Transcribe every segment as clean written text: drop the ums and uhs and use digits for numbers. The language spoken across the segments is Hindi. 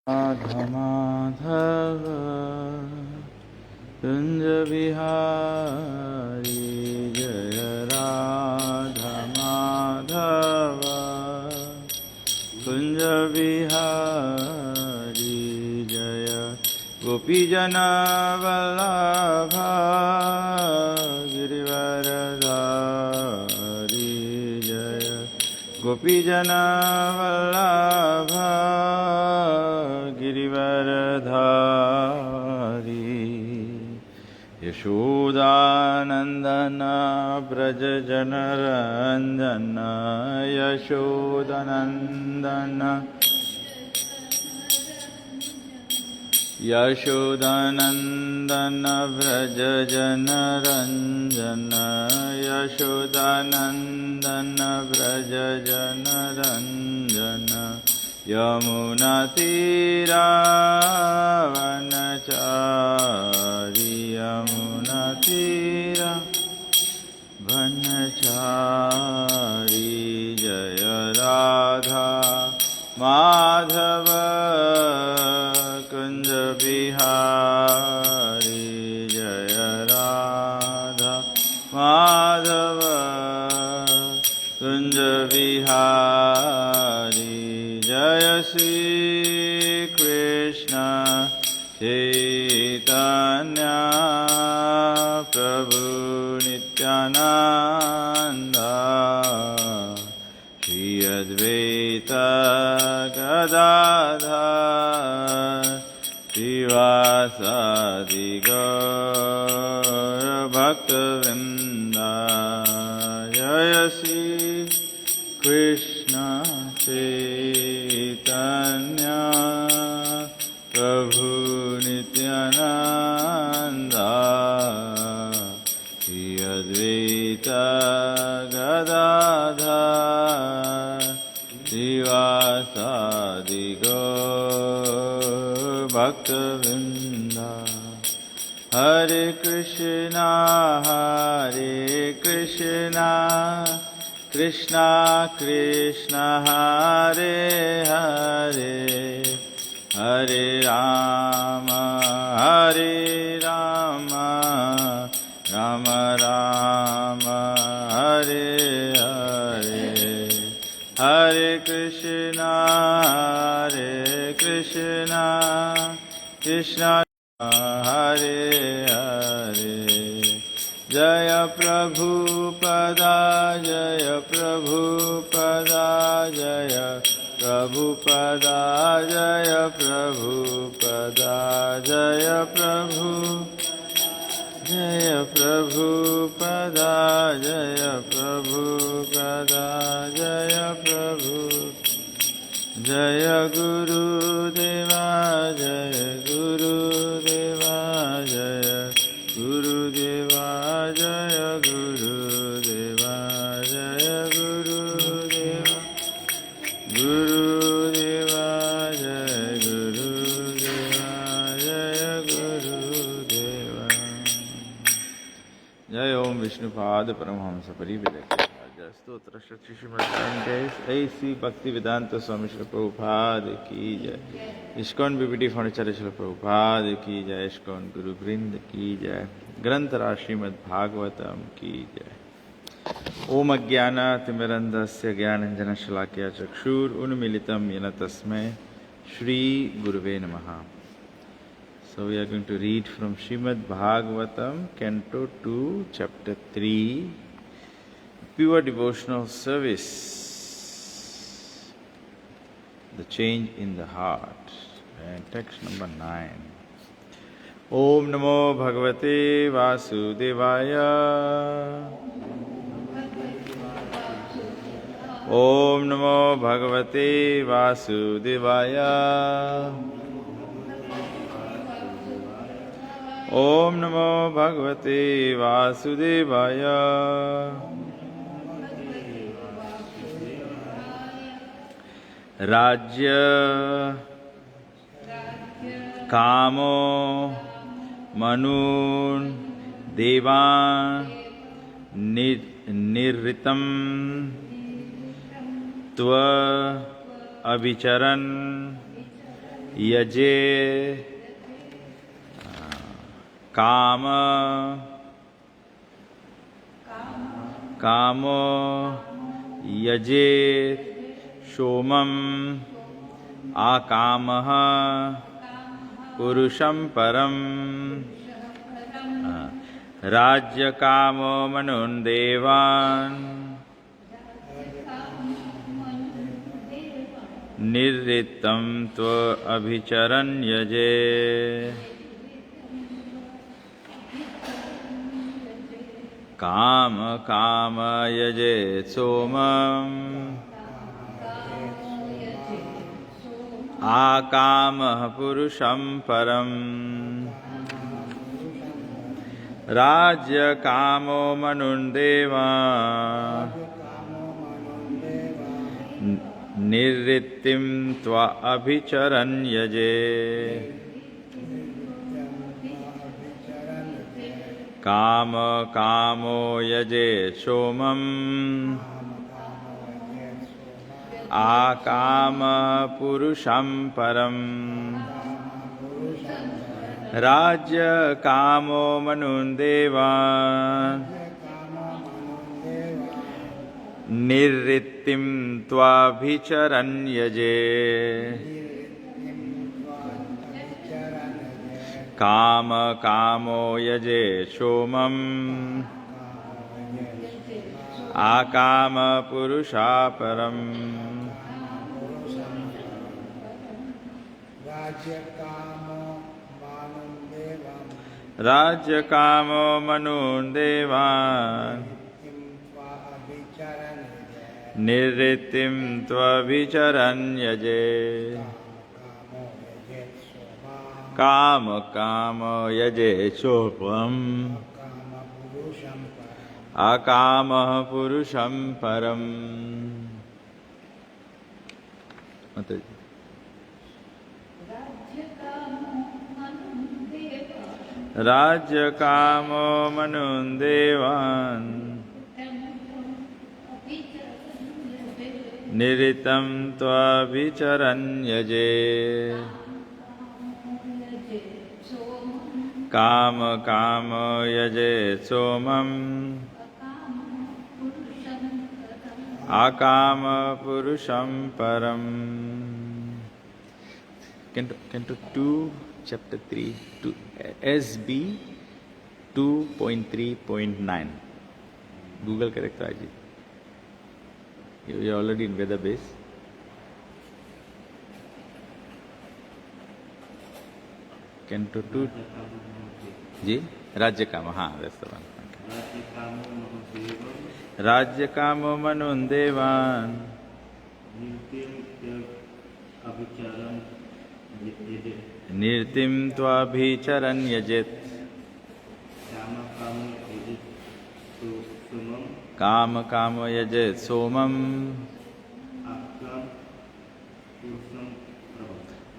राधा माधव कुंज बिहारी जय राधा माधव कुंज बिहारी जय गोपीजन वल्लभा गिरिवरधारी जय गोपीजन वल्लभा गिरिवरधारी यशोदानंदन ब्रज जनरंजन यशोदानंदन यशोदानंदन व्रज जनरंजन यशोदानंदन व्रज जनरंजन यमुनातीरावनचारी यमुनातीरा वनचारी जय राधा माधव कुंज बिहारी जय राधा माधव कुंज बिहारी जय श्री कृष्ण चैतन्य प्रभु नित्यानंद श्री अद्वैत गदाधर श्रीवासादि गौर भक्तवृंद जय श्री कृष्ण चैतन्य प्रभु नित्यानंद श्री अद्वैत गदाधर श्रीवासादि गौर भक्तवृंद हरे कृष्णा कृष्णा कृष्णा हरे हरे हरे राम राम राम हरे हरे हरे कृष्णा कृष्णा हरे हरे जय प्रभुपदा जय प्रभुपदा जय प्रभुपदा जय प्रभुपदा जय प्रभुपदा जय प्रभुपदा जय प्रभु जय गुरुदेवा जय गुरुदेवा जय गुरुदेवा जय गुरुदेवा जय गुरुदेवा गुरुदेवा जय गुरुदेवा जय गुरुदेवा जय ओम विष्णुपाद परमहंस परिव्रजक स्तोत्र श्रीमद् ऐसी भक्ति वेदांत स्वामी श्री प्रभुपाद की जय ISKCON BBT foundation Shri Prabhupada की जय इस्कॉन गुरु वृंद की जय ग्रंथ राज श्रीमद् भागवतम की जय ओम अज्ञानतिमिरन्धस्य ज्ञानाञ्जनशलाकया चक्षुरुन्मीलितं येन तस्मै श्री गुरुवे नमः. So we are going to read from Srimad Bhagavatam, Canto 2, Chapter 3, Pure Devotional Service, the change in the heart, and text number 9. Om Namo Bhagavate Vasudevaya. Om Namo Bhagavate Vasudevaya. Om Namo Bhagavate Vasudevaya. Rajya Kamo Manun Devan Nirritam Tva Avicharan यजे काम कामो यजेत सोमम आकामः पुरुषं परम राज्यकामो मनुन्देवान् निर्ऋतं त्व अभिचरन् यजे काम काम यजे सोमम् आकामः पुरुषं परम् राज्यकामो मनुन्देवान् निर्ऋतिं त्वा अभिचरन् यजे काम कामो यजे सोमम् आकाम पुरुषं परम् राज्य कामो मनुन्देवान् निर्ऋतिं त्वाभिचरन् यजे काम कामो यजे सोमम् आकाम पुरुषा परम् राज्यकामो मनुन्देवान् निर्ऋतिं त्वभिचरन् यजे काम काम यजे सोमम् आकामः पुरुषं परम् राज्यकामो मनुन्देवान् निर्ऋतं त्वभिचरन् यजे काम काम यजे सोमम् आकाम पुरुषं परम् Canto 2, chapter 3, SB 2.3.9. Google correct Raji. You're already in Veda base. Canto 2. Ji? Rajyakama. That's the one. Rajyakamo manundevan. Nirtim twabhicharan yajet. Kama kama yajet somam.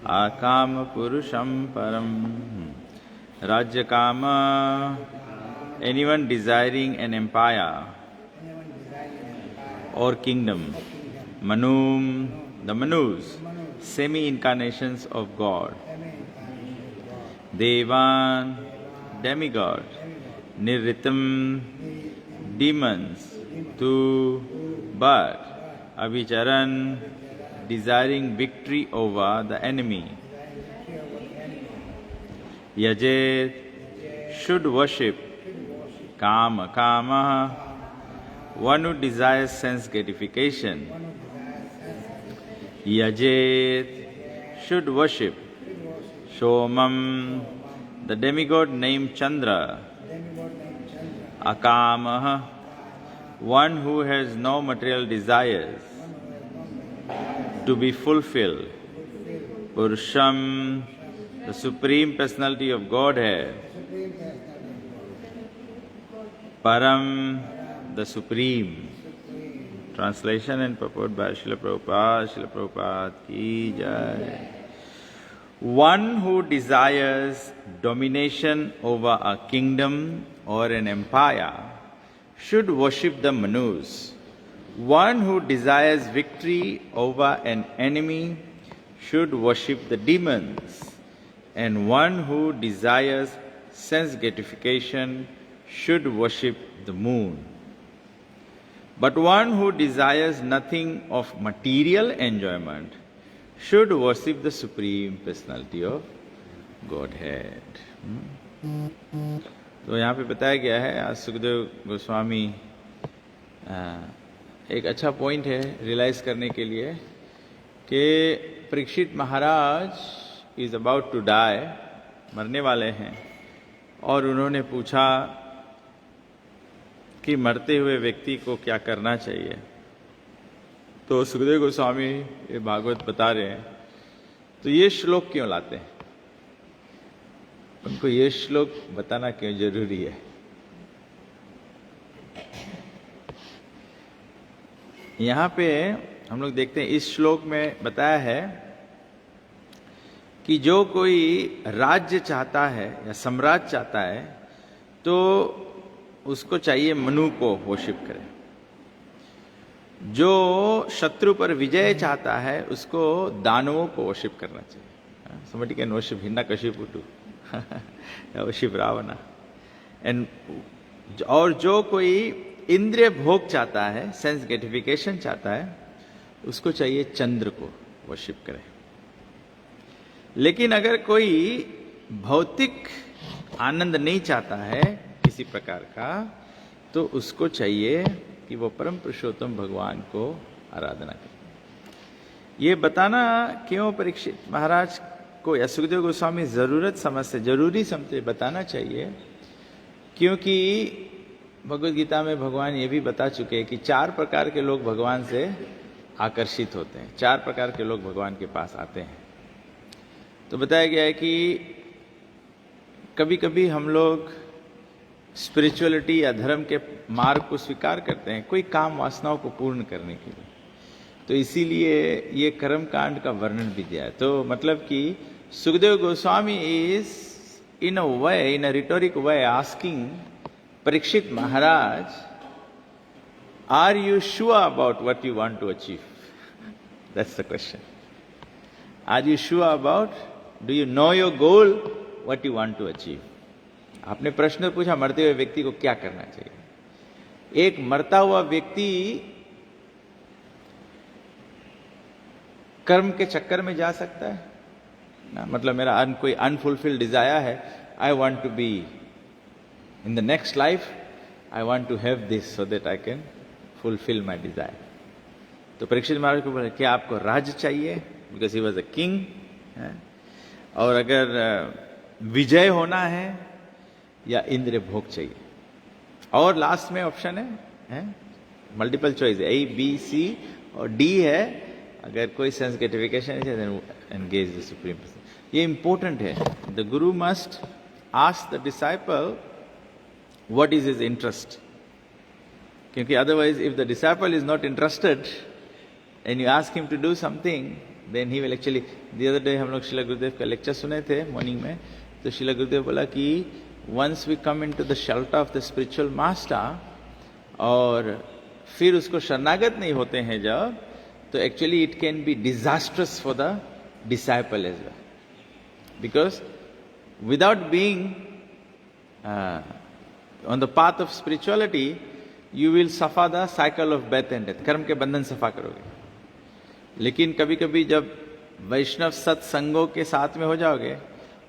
Akama purusham param. Rajyakama, anyone desiring an empire or kingdom. Manum, the Manus, semi-incarnations of God. Devan, demigod. Nirritam, demons. Tu, but. Avicharan, desiring victory over the enemy. Yajet, should worship. Kama, kama, one who desires sense gratification. Yajet, should worship. Somam, the demigod named Chandra. Akamaha, one who has no material desires to be fulfilled. Purusham, the Supreme Personality of Godhead. Param, the Supreme. Translation and purport by Srila Prabhupada. Srila Prabhupada ki jai. One who desires domination over a kingdom or an empire should worship the Manus. One who desires victory over an enemy should worship the demons, and one who desires sense gratification should worship the moon. But one who desires nothing of material enjoyment should worship the Supreme Personality of Godhead. तो यहाँ पे बताया गया है, आज सुखदेव गोस्वामी एक अच्छा पॉइंट है रियलाइज करने के लिए कि परीक्षित महाराज इज अबाउट टू डाई, मरने वाले हैं, और उन्होंने पूछा कि मरते हुए व्यक्ति को क्या करना चाहिए। तो सुखदेव गोस्वामी ये भागवत बता रहे हैं, तो ये श्लोक क्यों लाते हैं, उनको ये श्लोक बताना क्यों जरूरी है। यहां पे हम लोग देखते हैं इस श्लोक में बताया है कि जो कोई राज्य चाहता है या सम्राट चाहता है तो उसको चाहिए मनु को वर्शिप करे। जो शत्रु पर विजय चाहता है उसको दानवों को वर्शिप करना चाहिए। somebody can worship Hiranyakashipu too worship Ravana। और जो कोई इंद्रिय भोग चाहता है, सेंस ग्रेटिफिकेशन चाहता है, उसको चाहिए चंद्र को वर्शिप करे। लेकिन अगर कोई भौतिक आनंद नहीं चाहता है किसी प्रकार का, तो उसको चाहिए कि वो परम पुरुषोत्तम भगवान को आराधना करे। ये बताना क्यों परीक्षित महाराज को या सुखदेव गोस्वामी जरूरी समझते बताना चाहिए, क्योंकि भगवद गीता में भगवान ये भी बता चुके हैं कि 4 प्रकार के लोग भगवान से आकर्षित होते हैं, 4 प्रकार के लोग भगवान के पास आते हैं। तो बताया गया है कि कभी कभी हम लोग स्पिरिचुअलिटी या धर्म के मार्ग को स्वीकार करते हैं कोई काम वासनाओं को पूर्ण करने के लिए, तो इसीलिए ये कर्म कांड का वर्णन भी दिया है। तो मतलब कि Sukhdev Goswami is in a rhetoric way asking Parikshit Maharaj, are you sure about what you want to achieve? That's the question. Are you sure about, do you know your goal, what you want to achieve? आपने प्रश्न पूछा मरते हुए व्यक्ति को क्या करना चाहिए। एक मरता हुआ व्यक्ति कर्म के चक्कर में जा सकता है ना, मतलब मेरा कोई अनफुलफिल्ड डिजायर है, I want to be in the next life, I want to have this so that I can fulfill my desire. तो परीक्षित महाराज को बोले क्या आपको राज चाहिए, because he was a king, और अगर विजय होना है या इंद्रिय भोग चाहिए। और लास्ट में ऑप्शन है multiple choice, A, B, C और D है। अगर कोई सेंस ग्रेटिफिकेशन है then engage the supreme person। ये इंपॉर्टेंट है। The guru must ask the disciple what is his interest, क्योंकि otherwise if the disciple is not interested and you ask him to do something, then he will actually, the other day हम लोग श्रील गुरुदेव का लेक्चर सुने थे मॉर्निंग में, तो श्रील गुरुदेव बोला कि once we come into the shelter of the spiritual master और फिर उसको शरणागत नहीं होते हैं जब, तो actually it can be disastrous for the disciple as well, because without being on the path of spirituality, you will suffer the cycle of birth and death। कर्म के बंधन सफा करोगे। लेकिन कभी कभी जब वैष्णव सत्संगों के साथ में हो जाओगे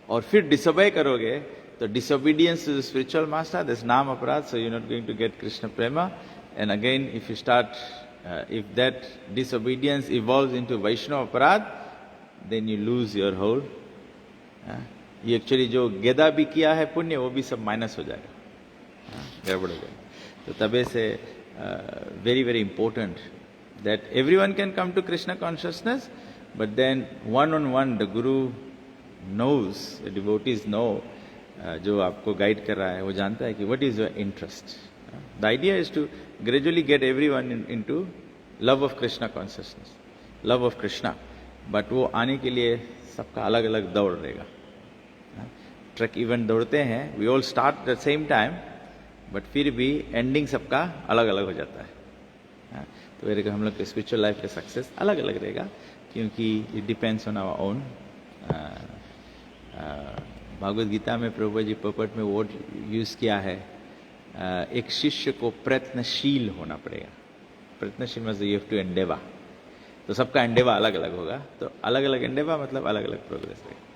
और फिर डिसोबे करोगे, तो disobedience to the spiritual master, this नाम अपराध, so you're not going to get Krishna prema। And again, if you start, if that disobedience evolves into Vaishnava अपराध, then you lose your whole। ये एक्चुअली जो गेदा भी किया है पुण्य, वो भी सब माइनस हो जाएगा, गड़बड़ हो जाएगा। तो तबे से very very important that everyone can come to Krishna consciousness, but then one on one the guru knows, the devotees know, जो आपको गाइड कर रहा है वो जानता है कि what is your interest. The idea is to gradually get everyone into love of Krishna consciousness, love of Krishna. But वो आने के लिए सबका अलग अलग दौड़ रहेगा। ट्रक इवेंट दौड़ते हैं, we all start the same time, but फिर भी एंडिंग सबका अलग अलग हो जाता है। तो हम लोग के स्पिरिचुअल लाइफ का सक्सेस अलग अलग रहेगा। क्योंकि it depends on our own. Bhagavad Gita में प्रभुपाद जी पर्पट में वर्ड यूज किया है, एक शिष्य को प्रयत्नशील होना पड़ेगा। प्रयत्नशील मतलब यू हैव टू एंडेवा। तो सबका एंडेवा अलग अलग होगा, तो अलग अलग एंडेवा मतलब अलग अलग प्रोग्रेस रहेगा।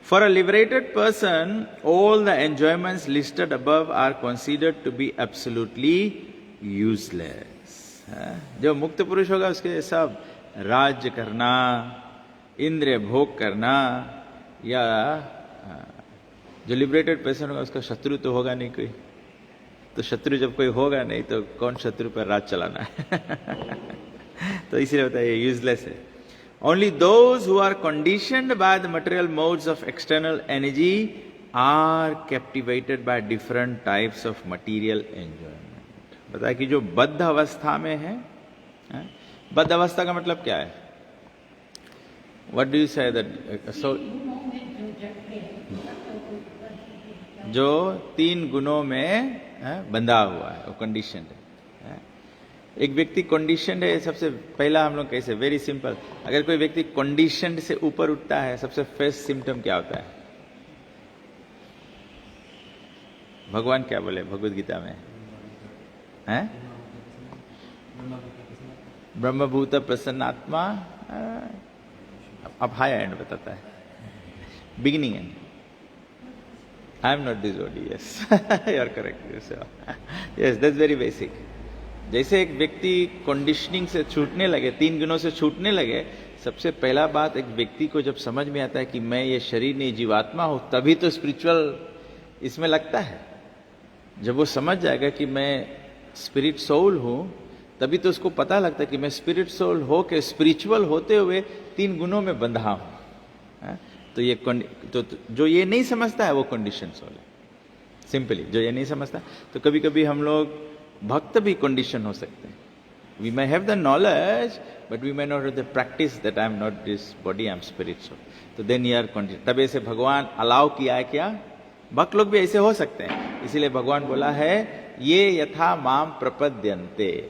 For a liberated person, all the enjoyments listed above are considered to be absolutely useless. जो मुक्त पुरुष होगा उसके सब राज्य करना, इंद्रिय भोग करना, या जो लिबरेटेड पर्सन होगा उसका शत्रु तो होगा नहीं कोई। तो शत्रु जब कोई होगा नहीं तो कौन शत्रु पर राज चलाना है। तो इसीलिए होता है ये यूजलेस है। Only those who are conditioned by the material modes of external energy are captivated by different types of material enjoyment. बताया कि जो बद्ध अवस्था में है, बद्ध अवस्था का मतलब क्या है? What do you say that? So, जो तीन गुणों में बंधा हुआ है वो कंडीशन है। एक व्यक्ति कंडीशन है, सबसे पहला हम लोग कैसे, वेरी सिंपल, अगर कोई व्यक्ति कंडीशन से ऊपर उठता है सबसे फर्स्ट सिम्टम क्या होता है? भगवान क्या बोले भगवत गीता में? हैं? ब्रह्मभूत प्रसन्नात्मा। अब हाई एंड बताता है, beginning end. I am not this body, yes you are correct, yes that's very basic. जैसे एक व्यक्ति कंडीशनिंग से छूटने लगे, तीन गुणों से छूटने लगे, सबसे पहला बात एक व्यक्ति को जब समझ में आता है कि मैं ये शरीर नहीं जीवात्मा हूं, तभी तो स्पिरिचुअल इसमें लगता है। जब वो समझ जाएगा कि मैं स्पिरिट सोल हूं, तभी तो उसको पता लगता है कि मैं स्पिरिट सोल हो के स्पिरिचुअल होते हुए तीन गुणों में बंधा हूं। तो ये तो जो ये नहीं समझता है वो कंडीशन सोल है, सिंपली जो ये नहीं समझता। तो कभी कभी हम लोग भक्त भी कंडीशन हो सकते हैं। We may have the knowledge, but we may not have the practice that I am not this body, I am spirit soul. तो then you are conditioned। तब ऐसे भगवान अलाउ किया है क्या? भक्त लोग भी ऐसे हो सकते हैं। इसीलिए भगवान बोला है ये यथा माम प्रपद्यन्ते,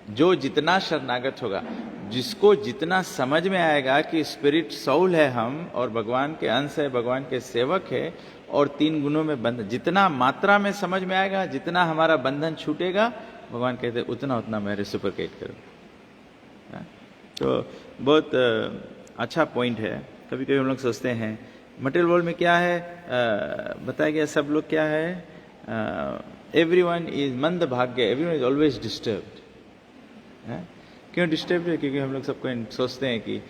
जो जितना शरणागत होगा, जिसको जितना समझ में आएगा कि स्पिरिट सोल है हम और भगवान के अंश है, भगवान के सेवक है और तीन गुणों में बंधन, जितना मात्रा में समझ में आएगा, जितना हमारा बंधन छूटेगा, भगवान कहते हैं उतना उतना मैं रेसिप्रोकेट करो। तो बहुत अच्छा पॉइंट है। कभी कभी हम लोग सोचते हैं मटेरियल वर्ल्ड में क्या है, बताया गया सब लोग क्या है, एवरीवन इज मंद भाग्य, एवरीवन इज ऑलवेज डिस्टर्ब्ड। क्यों डिस्टर्ब है? क्योंकि हम लोग सबको सोचते हैं कि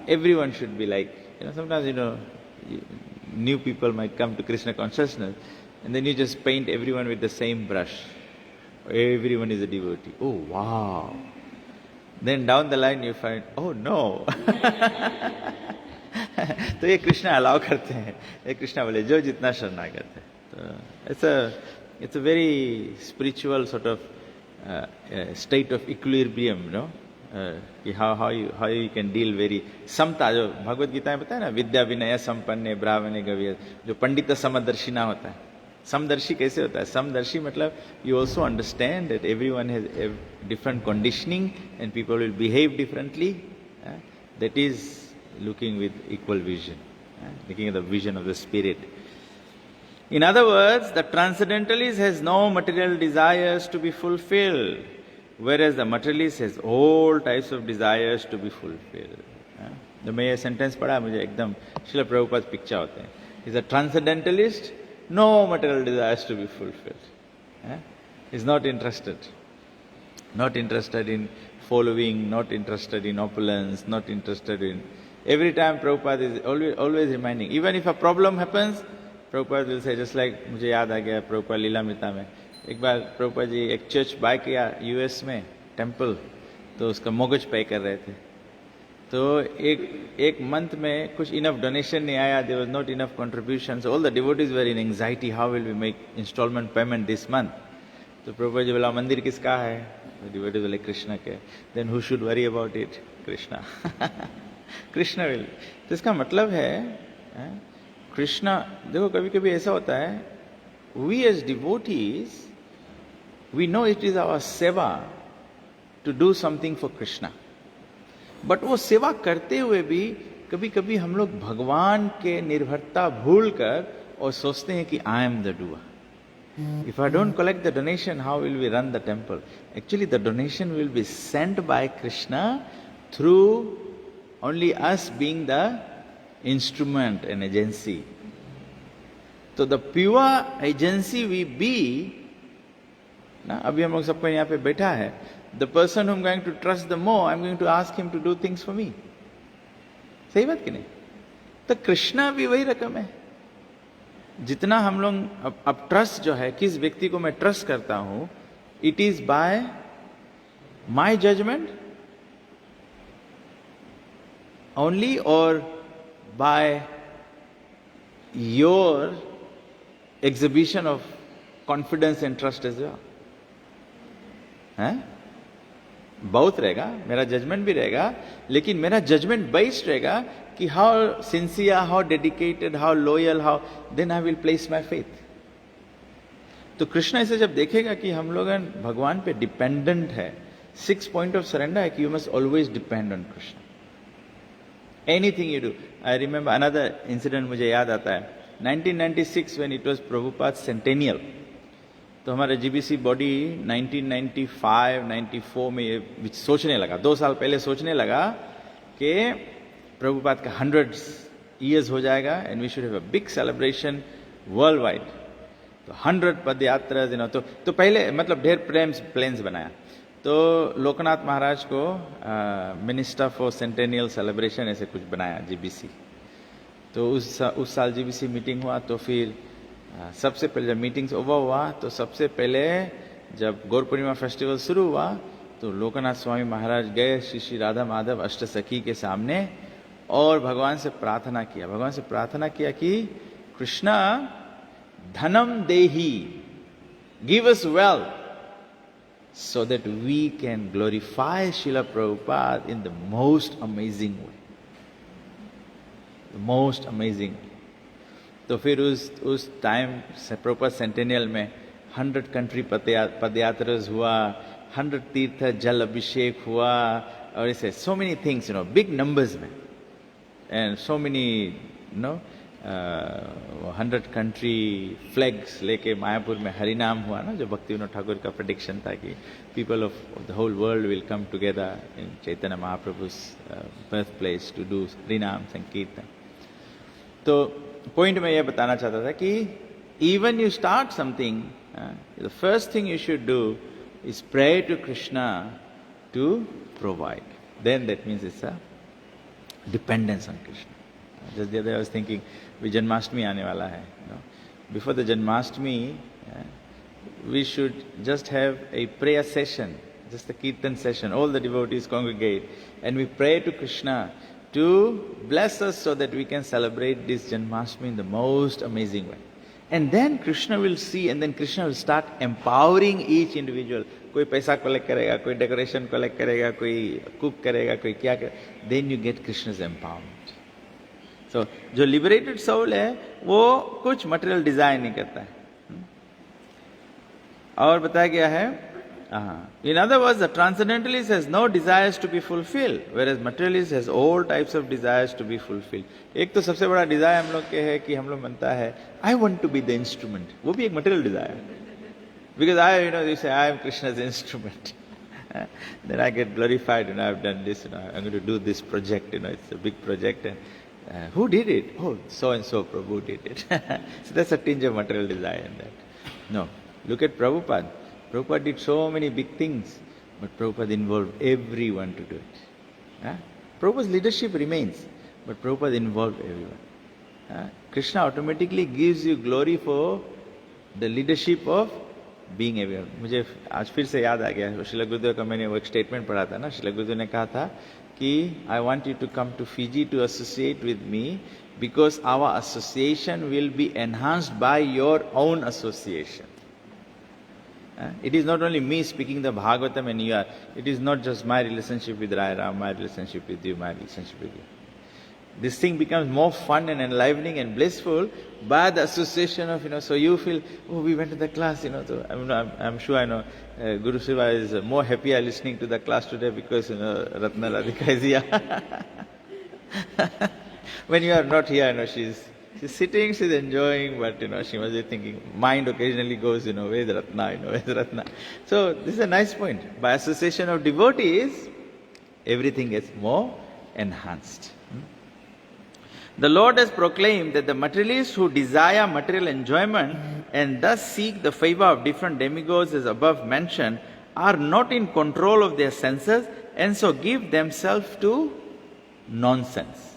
everyone should be like, sometimes new people might come to Krishna consciousness and then you just paint everyone with the same brush. Everyone is a devotee. Oh wow. Then down the line you find, oh no. तो ये कृष्णा अलाउ करते हैं। ये कृष्णा बोले जो जितना शरणागत है। तो it's a very spiritual sort of state of equilibrium, कि how you can deal very समता, जो भगवत गीता में बताया ना, विद्या विनय संपन्ने ब्राह्मणे गव्य, जो पंडित समदर्शी ना होता है। समदर्शी कैसे होता है? समदर्शी मतलब you also understand that everyone has a different conditioning and people will behave differently. That is looking with equal vision, looking at the vision of the spirit. In other words, the transcendentalist has no material desires to be fulfilled, whereas the materialist has all types of desires to be fulfilled. जब मैं ये सेंटेंस पढ़ा मुझे एकदम श्रील प्रभुपाद पिक्चर होते हैं। Is a transcendentalist, no material desires to be fulfilled. Is not interested in following, not interested in opulence, not interested in. Every time Prabhupada is always reminding. Even if a problem happens, Prabhupada will say, just like मुझे याद आ गया Prabhupada लीलामृता में, एक बार Prabhupada जी एक चर्च बाय किया यूएस में, टेम्पल, तो उसका मोगज पे कर रहे थे। तो एक मंथ में कुछ इनफ डोनेशन नहीं आया, there was not enough contributions, all the devotees were in anxiety, how will we make installment payment this month. तो प्रभुपाद जी बोला मंदिर किसका है? डिवोटीज बोले कृष्ण के। Then who should worry about it? Krishna. Krishna will. तो इसका मतलब है कृष्णा, देखो कभी कभी ऐसा होता है, we as devotees we know it is our seva to do something for Krishna, but वो सेवा करते हुए भी कभी कभी हम लोग भगवान के निर्भरता भूल कर और सोचते हैं कि I am the doer. If I don't collect the donation, how will we run the temple? Actually, the donation will be sent by Krishna through only us being the instrument and agency. So the pure agency we be, ना अभी हम लोग सबको यहाँ पे बैठा है, the person whom I'm going to trust the more, I'm going to ask him to do things for me. सही बात कि नहीं? तो कृष्णा भी वही रकम है. जितना हम लोग अब ट्रस्ट जो है, किस व्यक्ति को मैं ट्रस्ट करता हूं, it is by my judgement only और by your exhibition of confidence and trust as well. हैं? बहुत रहेगा, मेरा जजमेंट भी रहेगा, लेकिन मेरा जजमेंट बेस्ड रहेगा कि how sincere, how dedicated, how loyal, how, then I will place my faith. तो कृष्ण इसे जब देखेगा कि हम लोग भगवान पे डिपेंडेंट है, 6 पॉइंट ऑफ सरेंडर है कि you must always depend on Krishna. Anything you do. I remember another incident मुझे याद आता है, 1996 when it was Prabhupada centennial. तो हमारे जीबीसी बॉडी 1995-94 में ये सोचने लगा, 2 साल पहले सोचने लगा कि प्रभुपाद का 100 years हो जाएगा and we should have a big celebration worldwide. तो 100 पद यात्रा दिन तो पहले मतलब ढेर प्लेन्स बनाया. तो लोकनाथ महाराज को मिनिस्टर फॉर सेंटेनियल सेलिब्रेशन ऐसे कुछ बनाया जीबीसी. तो उस साल जीबीसी मीटिंग हुआ. तो फिर सबसे पहले जब मीटिंग्स ओवर हुआ, तो सबसे पहले जब गौर पूर्णिमा फेस्टिवल शुरू हुआ, तो लोकनाथ स्वामी महाराज गए श्री श्री राधा माधव अष्टसखी के सामने और भगवान से प्रार्थना किया. भगवान से प्रार्थना किया कि कृष्णा धनम देही, give us wealth so that we can glorify Srila Prabhupada in the most amazing way. Most amazing. तो फिर उस टाइम प्रॉपर सेंटेनियल में 100 कंट्री पदयात्रा हुआ, 100 तीर्थ जल अभिषेक हुआ, और ऐसे so many things, you know, big numbers में, and so many, you know, 100 country flags लेके मायापुर में हरिनाम हुआ ना, जो भक्ति विनोद ठाकुर का प्रेडिक्शन था कि people of the whole world will come together in Chaitanya Mahaprabhu's birth place to do harinam sankirtan. तो पॉइंट में यह बताना चाहता था कि even you start something, the first thing you should do is pray to Krishna to provide. Then that means it's a dependence on Krishna. Just the other I was thinking, भी जन्माष्टमी आने वाला है. Before the Janmashtami we should just have a prayer session, just a kirtan session. All the devotees congregate and we pray to Krishna to bless us so that we can celebrate this Janmashtami in the most amazing way. And then Krishna will see, and then Krishna will start empowering each individual. कोई पैसा collect करेगा, कोई decoration collect करेगा, कोई cook करेगा, कोई क्या करेगा. Then you get Krishna's empowerment. So जो liberated soul है वो कुछ material desire नहीं करता है. और बताया गया है, in other words, the transcendentalist has no desires to be fulfilled, whereas materialist has all types of desires to be fulfilled. एक तो सबसे बड़ा desire हम लोग के है कि हम लोग बनता है I want to be the instrument. वो भी एक material desire. Because you say I am Krishna's instrument. Then I get glorified, I've done this, I'm going to do this project, it's a big project. And who did it? Oh, so and so Prabhu did it. So that's a tinge of material desire in that. No, look at Prabhupada. Prabhupada did so many big things, but Prabhupada involved everyone to do it. Prabhupada's leadership remains, but Prabhupada involved everyone. Krishna automatically gives you glory for the leadership of being everyone. मुझे आज फिर से याद आ गया, श्रील गुरुदेव का मैंने वो एक स्टेटमेंट पढ़ा था ना. श्रील गुरुदेव ने कहा था कि I want you to come to Fiji to associate with me because our association will be enhanced by your own association. It is not only me speaking the Bhagavatam and you are. It is not just my relationship with Rai Ram, my relationship with you, my relationship with you. This thing becomes more fun and enlivening and blissful by the association of, so you feel, oh, we went to the class, so I'm sure I know Guru Shiva is more happier listening to the class today because, Ratna Radhika is here. When you are not here, she's sitting, she's enjoying, but, she must be thinking, mind occasionally goes, where's Ratna, where's Ratna. So this is a nice point. By association of devotees, everything gets more enhanced. The Lord has proclaimed that the materialists who desire material enjoyment and thus seek the favor of different demigods as above mentioned are not in control of their senses and so give themselves to nonsense.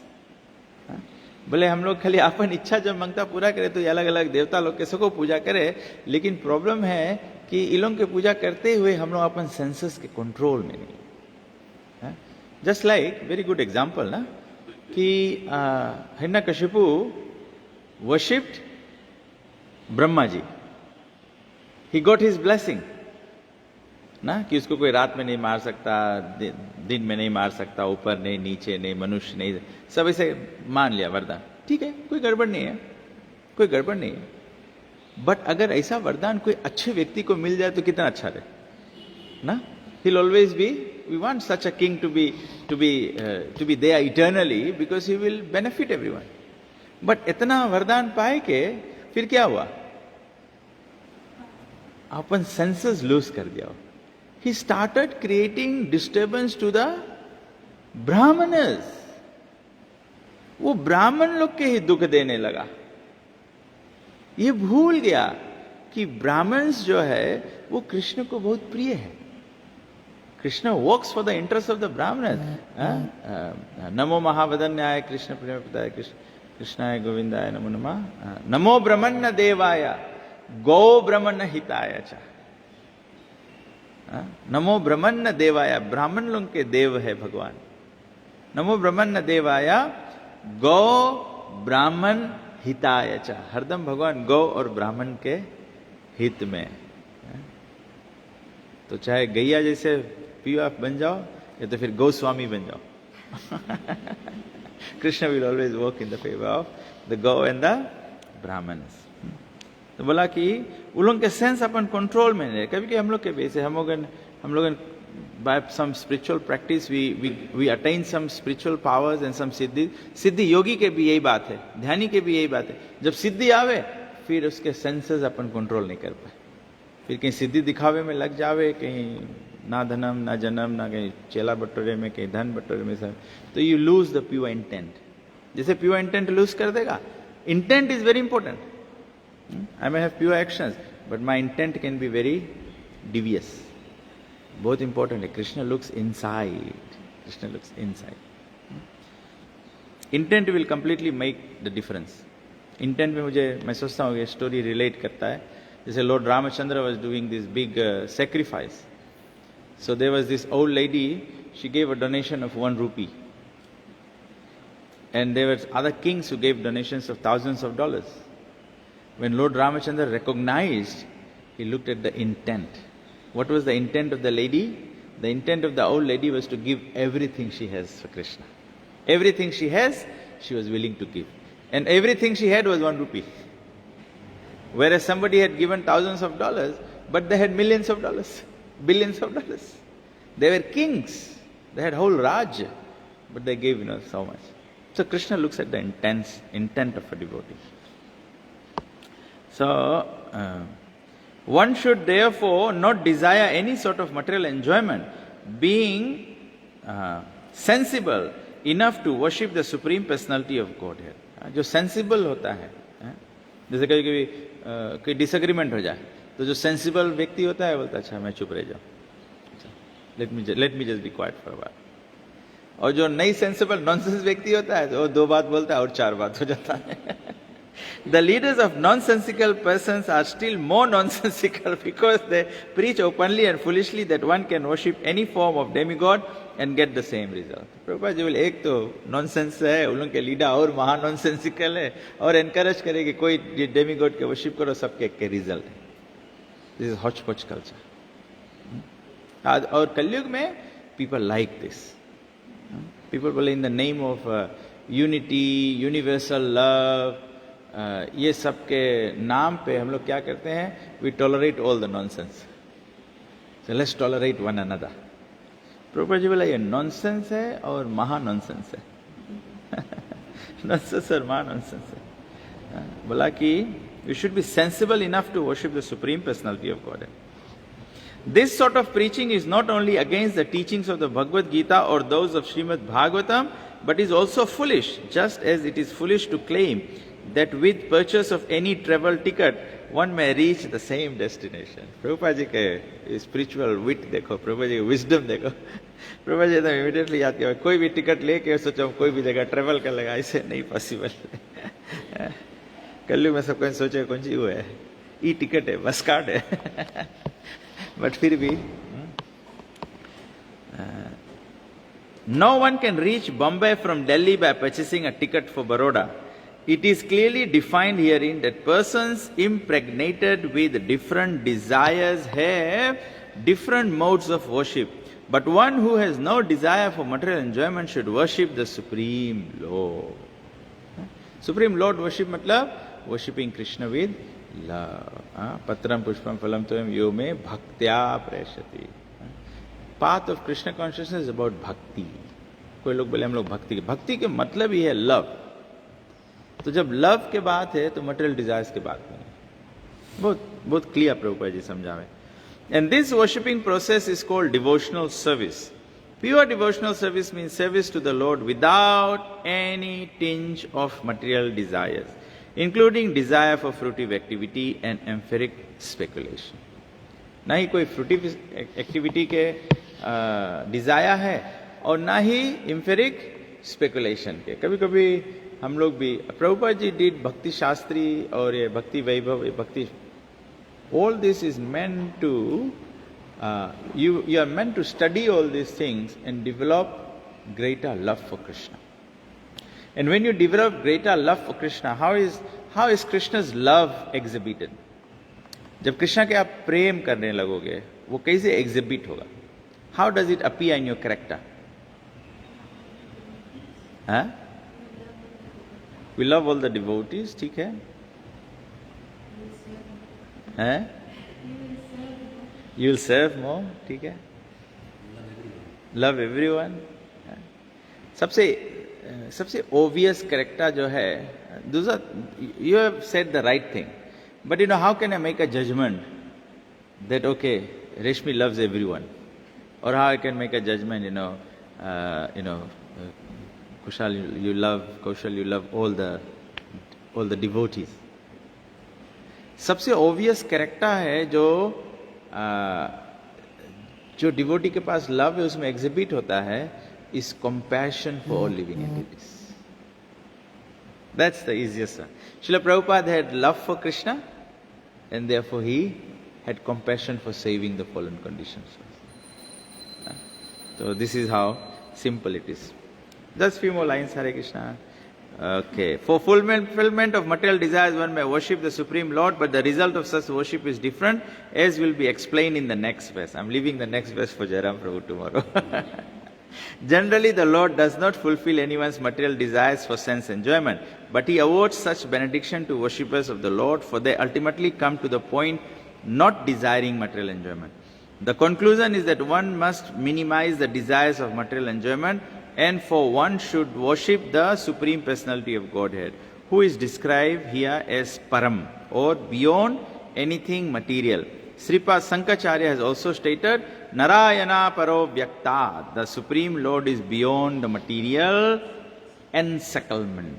भले हम लोग खाली अपन इच्छा जब मांगता पूरा करे तो अलग अलग देवता लोग के सबको पूजा करे, लेकिन प्रॉब्लम है कि इन लोगों के पूजा करते हुए हम लोग अपन सेंसेस के कंट्रोल में नहीं. Just like very good example ना कि Hiranyakashipu worshipped Brahma ji. He got his blessing ना कि उसको कोई रात में नहीं मार सकता, दिन में नहीं मार सकता, ऊपर नहीं, नीचे नहीं, मनुष्य नहीं, सब ऐसे मान लिया वरदान. ठीक है, कोई गड़बड़ नहीं है, कोई गड़बड़ नहीं है. बट अगर ऐसा वरदान कोई अच्छे व्यक्ति को मिल जाए तो कितना अच्छा रहे ना. He'll always be, we want such a king to be there eternally because he will benefit everyone. But इतना वरदान पाए के फिर क्या हुआ, अपन सेंसेस लूज कर दिया. He started creating disturbance to the Brahmanas. वो ब्राह्मण लोग के ही दुख देने लगा. ये भूल गया कि ब्राह्मण्स जो है वो कृष्ण को बहुत प्रिय है. Krishna works for the interest of the Brahmanas. नमो महावदन्याय कृष्ण प्रेमपदाय कृष्णाय गोविंदाय नमो नमः. नमो ब्रह्मण्य देवाय गौ ब्रह्मण्य हिताय च. नमो ब्रह्मण्य देवाय, ब्राह्मण लोग के देव है भगवान. नमो ब्रह्मण्य देवाय गौ ब्राह्मण हिताय च. हरदम भगवान गौ और ब्राह्मण के हित में. तो चाहे गैया जैसे पीओ बन जाओ या तो फिर गोस्वामी बन जाओ. Krishna will always work in the favour of the गौ एंड द ब्राह्मण्स. तो बोला कि उन लोगों के सेंस अपन कंट्रोल में नहीं. कभी कभी हम लोग के वैसे हम लोग by some spiritual practice we attain some spiritual powers and some सिद्धि योगी के भी यही बात है, ध्यानी के भी यही बात है. जब सिद्धि आवे फिर उसके सेंसेस अपन कंट्रोल नहीं कर पाए, फिर कहीं सिद्धि दिखावे में लग जावे, कहीं ना धनम ना जन्म ना कहीं चेला बटोरे में, कहीं धन बटोरे में सब. तो you lose the pure intent. जैसे प्योर इंटेंट लूज कर देगा. Intent is very important. I may have pure actions, but my intent can be very devious. बहुत important है. Krishna looks inside. Krishna looks inside. Intent will completely make the difference. Intent में मैं सोचता हूँ ये स्टोरी रिलेट करता है. जैसे Lord Ramachandra was doing this big sacrifice. So there was this old lady. She gave a donation of 1 rupee. And there were other kings who gave donations of thousands of dollars. When Lord Ramachandra recognized, he looked at the intent. What was the intent of the lady? The intent of the old lady was to give everything she has for Krishna. Everything she has, she was willing to give. And everything she had was 1 rupee. Whereas somebody had given thousands of dollars, but they had millions of dollars, billions of dollars. They were kings. They had whole Raj, but they gave, so much. So Krishna looks at the intent of a devotee. So, one should therefore not desire any sort of material enjoyment, being sensible enough to worship the Supreme Personality of Godhead. जो sensible होता है, जैसे कभी कभी कोई डिसएग्रीमेंट हो जाए तो जो सेंसिबल व्यक्ति होता है बोलता है अच्छा मैं चुप रह जाऊँ, let me just be quiet for a while. और जो नहीं सेंसिबल नॉनसेंस व्यक्ति होता है तो वो 2 बात बोलता है और 4 बात हो जाता है. The leaders of nonsensical persons are still more nonsensical because they preach openly and foolishly that one can worship any form of demigod and get the same result. Prabhupada ji बोले एक तो नॉनसेंस है, उन लोगों के लीडर और महा नॉनसेंसिकल है और एनकरेज करे कि कोई डेमिगॉड के वर्शिप करो, सबके एक के रिजल्ट है. दिस इज हॉच पॉच कल्चर. और कलयुग में पीपल लाइक दिस. People बोले in the name of unity, universal love, ये सब के नाम पे हम लोग क्या करते हैं? We tolerate all the nonsense. So let's tolerate one another. Prabhupada ji बोला ये नॉनसेंस है और महा नॉनसेंस है. नॉनसेंस और महा नॉनसेंस है. बोला कि you should be sensible enough to worship the Supreme Personality of Godhead. This sort of preaching is not only against the teachings of the Bhagavad Gita or those of Srimad Bhagavatam, but is also foolish, just as it is foolish to claim that with purchase of any travel ticket, one may reach the same destination. Prabhupada ji के spiritual wit देखो, Prabhupada जी wisdom देखो. Prabhupada जी तो immediately याद किया, कोई भी टिकट लेके सोचो कोई भी जगह ट्रेवल कर लेगा, ऐसे नहीं पॉसिबल. कल्लू में सब कोई सोचे कौन सी वो है, ई टिकट है, बस कार्ड है. बट फिर भी no one can reach Bombay from Delhi by purchasing a ticket for Baroda. It is clearly defined herein that persons impregnated with different desires have different modes of worship. But one who has no desire for material enjoyment should worship the Supreme Lord. Supreme Lord worship matlab worshipping Krishna with love. Patram pushpam phalam toyam yo me bhaktya prayashati. Path of Krishna consciousness is about bhakti. कोई लोग बोले हम लोग भक्ति के, भक्ति के मतलब ही है लव. तो जब लव के बात है तो मटेरियल डिजायर्स के बात नहीं. बहुत बहुत क्लियर प्रभुपाद जी समझावे. And this worshipping process is called devotional service. Pure devotional service means service to the Lord without any tinge of material desires, including desire for fruitive activity and empiric speculation. ना ही कोई fruitive activity के desire है और ना ही empiric speculation के. कभी कभी हम लोग भी, प्रभुपाद जी did भक्ति शास्त्री और ये भक्ति वैभव, ये भक्ति, all this is meant to you are meant to study all these things and develop greater love for Krishna. And when you develop greater love for Krishna, how is Krishna's love exhibited? जब कृष्णा के आप प्रेम करने लगोगे, वो कैसे एग्जिबिट होगा? How does it appear in your character? We love all the devotees, ठीक है? You will serve more, ठीक है? Love everyone. सबसे obvious character जो है, those are, you have said the right thing. But you know, how can I make a judgment that okay, Reshmi loves everyone, or how I can make a judgment, Kaushal, you love all the devotees. सबसे obvious character है जो डिवोटी के पास लव है उसमें एग्जिबिट होता है, is compassion for all living entities. That's the easiest one. Srila Prabhupada had love for Krishna, and therefore he had compassion for saving the fallen conditions. So this is how simple it is. Just few more lines, Hare Krishna. Okay. For fulfillment of material desires, one may worship the Supreme Lord, but the result of such worship is different, as will be explained in the next verse. I'm leaving the next verse for Jairam Prabhu tomorrow. Generally, the Lord does not fulfill anyone's material desires for sense enjoyment, but He awards such benediction to worshippers of the Lord, for they ultimately come to the point not desiring material enjoyment. The conclusion is that one must minimize the desires of material enjoyment, and for one should worship the Supreme Personality of Godhead, who is described here as Param, or beyond anything material. Sripad Sankacharya has also stated, Narayana Paro Vyakta, the Supreme Lord is beyond the material encirclement.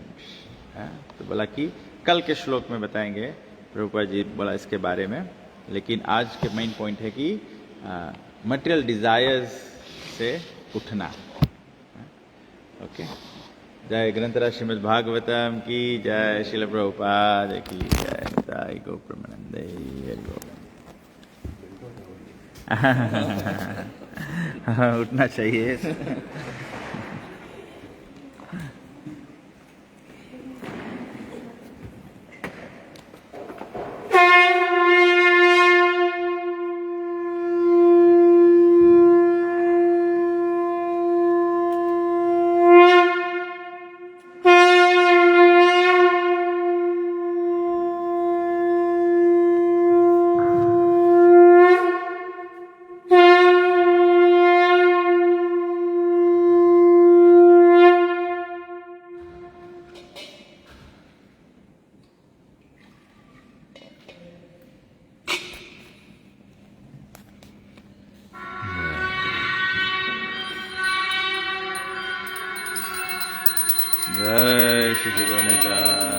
तो बोला कि कल के श्लोक में बताएंगे, प्रभुपाद जी बोला इसके बारे में, लेकिन आज के मेन पॉइंट है कि मटेरियल डिजायर्स से उठना. ओके. जय ग्रंथराज श्रीमद् भागवतम की जय, श्रील प्रभुपाद की जय, निताई गौ प्रमानंदे गो. उठना चाहिए. Shishigonitai.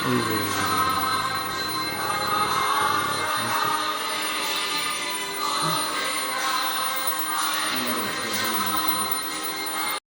Ooh.